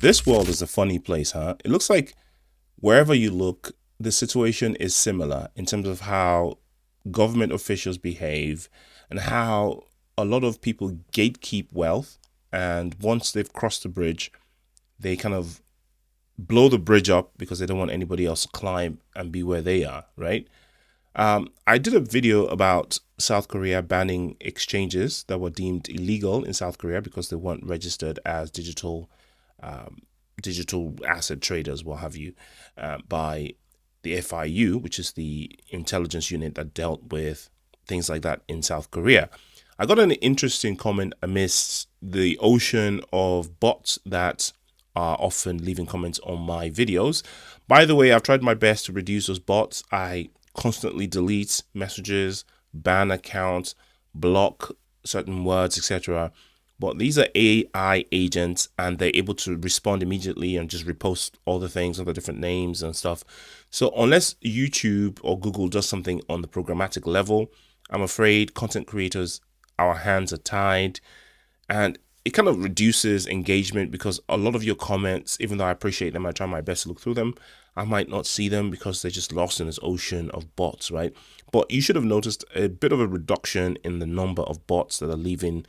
This world is a funny place, huh? It looks like wherever you look, the situation is similar in terms of how government officials behave and how a lot of people gatekeep wealth. And once they've crossed the bridge, they kind of blow the bridge up because they don't want anybody else to climb and be where they are, right? I did a video about South Korea banning exchanges that were deemed illegal in South Korea because they weren't registered as um, digital asset traders, what have you, by the FIU, which is the intelligence unit that dealt with things like that in South Korea. I got an interesting comment amidst the ocean of bots that are often leaving comments on my videos. By the way, I've tried my best to reduce those bots. I constantly delete messages, ban accounts, block certain words, etc. But these are AI agents and they're able to respond immediately and just repost all the things, all the different names and stuff. So unless YouTube or Google does something on the programmatic level, I'm afraid content creators, our hands are tied. And it kind of reduces engagement because a lot of your comments, even though I appreciate them, I try my best to look through them, I might not see them because they're just lost in this ocean of bots, right? But you should have noticed a bit of a reduction in the number of bots that are leaving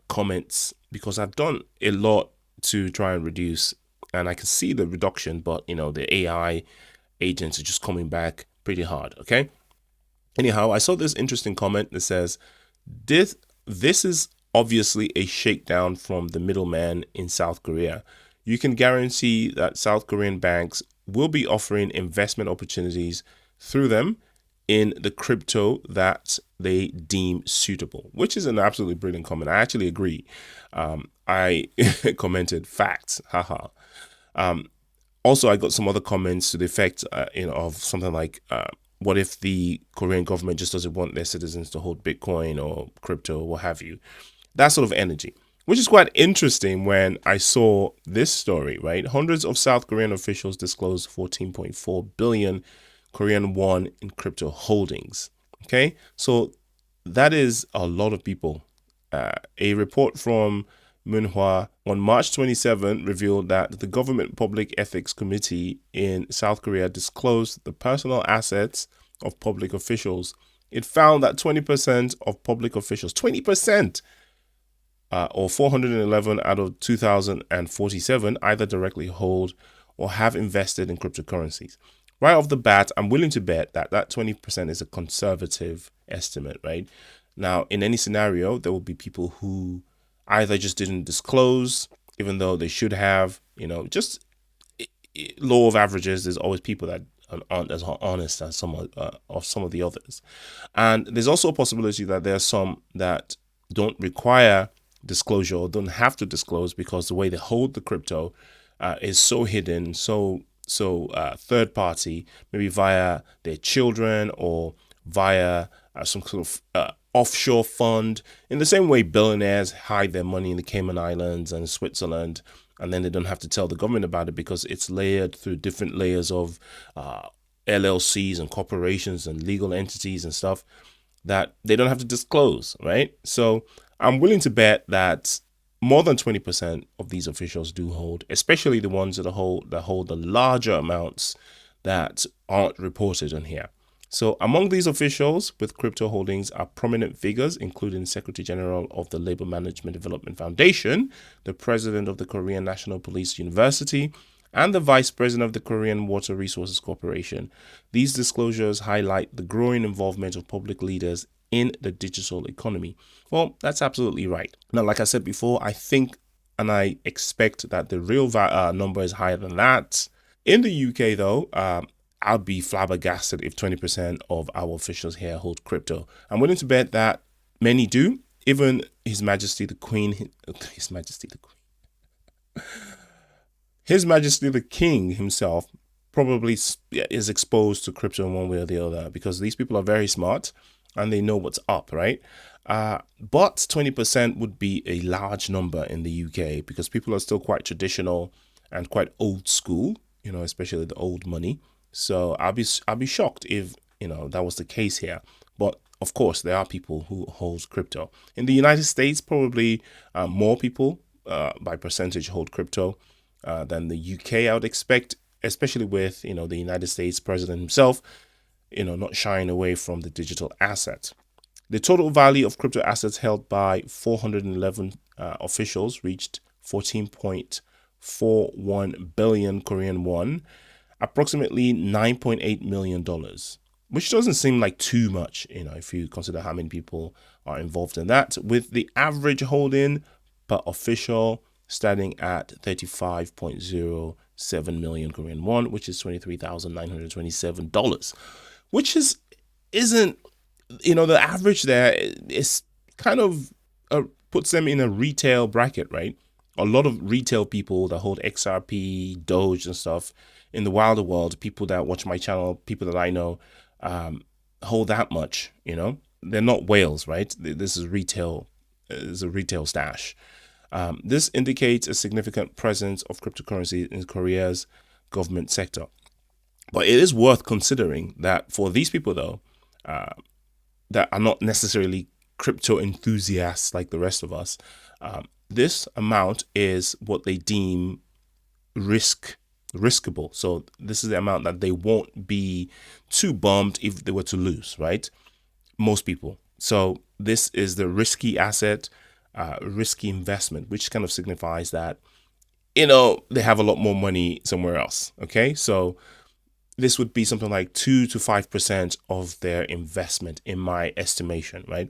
comments because I've done a lot to try and reduce, and I can see the reduction, but the AI agents are just coming back pretty hard. Okay. Anyhow, I saw this interesting comment that says, this is obviously a shakedown from the middleman in South Korea. You can guarantee that South Korean banks will be offering investment opportunities through them in the crypto that they deem suitable, which is an absolutely brilliant comment. I actually agree. I commented facts, haha. Also, I got some other comments to the effect, of something like, what if the Korean government just doesn't want their citizens to hold Bitcoin or crypto or what have you? That sort of energy, which is quite interesting when I saw this story, right? Hundreds of South Korean officials disclosed 14.4 billion Korean won in crypto holdings. Okay, so that is a lot of people. A report from Munhwa on March 27 revealed that the Government Public Ethics Committee in South Korea disclosed the personal assets of public officials. It found that 20% of public officials, 20%, or 411 out of 2,047 either directly hold or have invested in cryptocurrencies. Right off the bat, I'm willing to bet that 20% is a conservative estimate, right? Now, in any scenario, there will be people who either just didn't disclose, even though they should have, just law of averages. There's always people that aren't as honest as some of the others. And there's also a possibility that there are some that don't require disclosure or don't have to disclose because the way they hold the crypto is so hidden, so third party, maybe via their children or via some sort of offshore fund, in the same way billionaires hide their money in the Cayman Islands and Switzerland, and then they don't have to tell the government about it because it's layered through different layers of LLCs and corporations and legal entities and stuff that they don't have to disclose, right? So I'm willing to bet that more than 20% of these officials do hold, especially the ones that hold the larger amounts that aren't reported on here. So among these officials with crypto holdings are prominent figures, including Secretary General of the Labor Management Development Foundation, the President of the Korean National Police University, and the Vice President of the Korean Water Resources Corporation. These disclosures highlight the growing involvement of public leaders in the digital economy. Well, that's absolutely right. Now, like I said before, I think and I expect that the real number is higher than that. In the UK, though, I'd be flabbergasted if 20% of our officials here hold crypto. I'm willing to bet that many do. Even His Majesty the Queen, His Majesty the King himself probably is exposed to crypto in one way or the other because these people are very smart and they know what's up, right? But 20% would be a large number in the UK because people are still quite traditional and quite old school, especially the old money. So I'll be shocked if that was the case here. But of course, there are people who hold crypto. In the United States, probably more people by percentage hold crypto. than the UK, I would expect, especially with, the United States president himself, not shying away from the digital asset. The total value of crypto assets held by 411 officials reached 14.41 billion Korean won, approximately $9.8 million, which doesn't seem like too much, if you consider how many people are involved in that, with the average holding per official standing at 35.07 million Korean won, which is $23,927, which isn't, the average there is kind of puts them in a retail bracket, right? A lot of retail people that hold XRP, Doge and stuff in the wilder world, people that watch my channel, people that I know, hold that much, they're not whales, right? This is retail, is a retail stash. This indicates a significant presence of cryptocurrency in Korea's government sector. But it is worth considering that for these people, though, that are not necessarily crypto enthusiasts like the rest of us, this amount is what they deem riskable. So this is the amount that they won't be too bummed if they were to lose, right? Most people. So this is the risky asset, risky investment, which kind of signifies that, they have a lot more money somewhere else. Okay. So this would be something like 2 to 5% of their investment, in my estimation, right?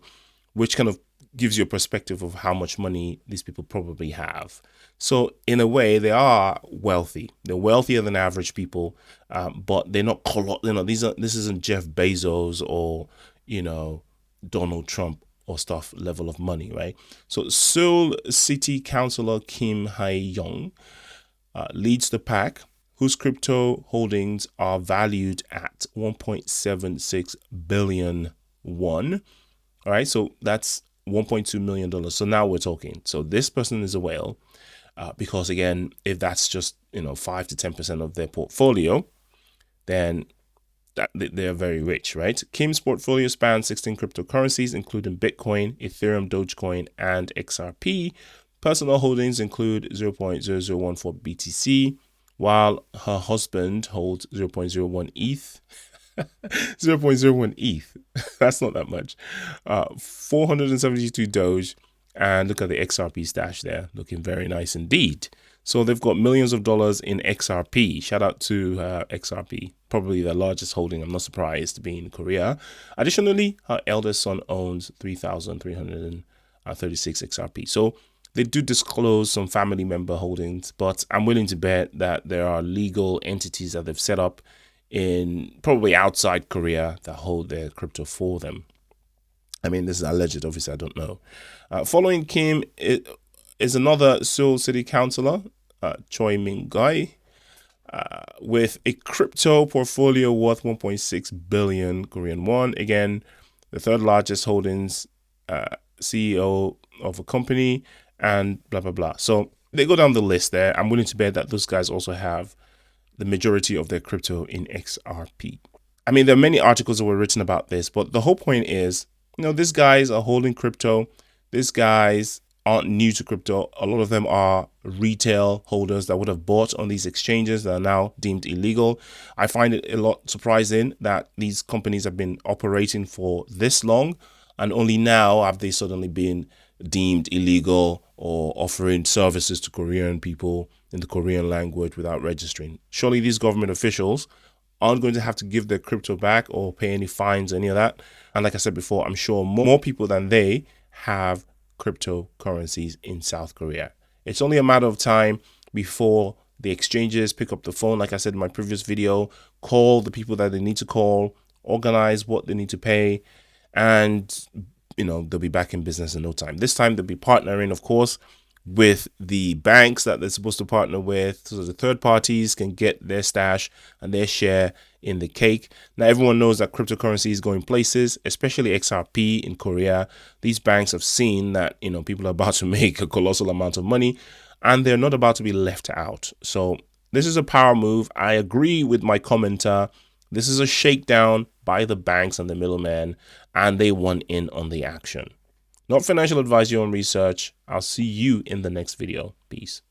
Which kind of gives you a perspective of how much money these people probably have. So in a way, they are wealthy. They're wealthier than average people, but they're not. This isn't Jeff Bezos or Donald Trump or stuff level of money, right? So Seoul City Councilor Hye-young leads the pack, whose crypto holdings are valued at 1.76 billion won. All right, so that's $1.2 million. So now we're talking. So this person is a whale, because again, if that's just 5 to 10% of their portfolio, then they're very rich, right? Kim's portfolio spans 16 cryptocurrencies, including Bitcoin, Ethereum, Dogecoin, and XRP. Personal holdings include 0.0014 BTC, while her husband holds 0.01 ETH. 0.01 ETH. That's not that much. 472 Doge, and look at the XRP stash there, looking very nice indeed. So they've got millions of dollars in XRP. Shout out to XRP, probably the largest holding. I'm not surprised to be in Korea. Additionally, her eldest son owns 3,336 XRP. So they do disclose some family member holdings, but I'm willing to bet that there are legal entities that they've set up in probably outside Korea that hold their crypto for them. I mean, this is alleged, obviously, I don't know. Following Kim is another Seoul City Councilor, Choi Min-gyu, with a crypto portfolio worth 1.6 billion Korean won. Again, the third largest holdings, CEO of a company, and blah, blah, blah. So they go down the list there. I'm willing to bet that those guys also have the majority of their crypto in XRP. I mean, there are many articles that were written about this, but the whole point is, these guys are holding crypto. These guys aren't new to crypto. A lot of them are retail holders that would have bought on these exchanges that are now deemed illegal. I find it a lot surprising that these companies have been operating for this long, and only now have they suddenly been deemed illegal or offering services to Korean people in the Korean language without registering. Surely these government officials aren't going to have to give their crypto back or pay any fines, any of that. And like I said before, I'm sure more people than they have cryptocurrencies in South Korea. It's only a matter of time before the exchanges pick up the phone, like I said in my previous video, call the people that they need to call, organize what they need to pay, and they'll be back in business in no time. This time they'll be partnering, of course, with the banks that they're supposed to partner with, so the third parties can get their stash and their share in the cake. Now, everyone knows that cryptocurrency is going places, especially XRP in Korea. These banks have seen that people are about to make a colossal amount of money, and they're not about to be left out. So this is a power move. I agree with my commenter. This is a shakedown by the banks and the middlemen, and they want in on the action. Not financial advice, your own research. I'll see you in the next video. Peace.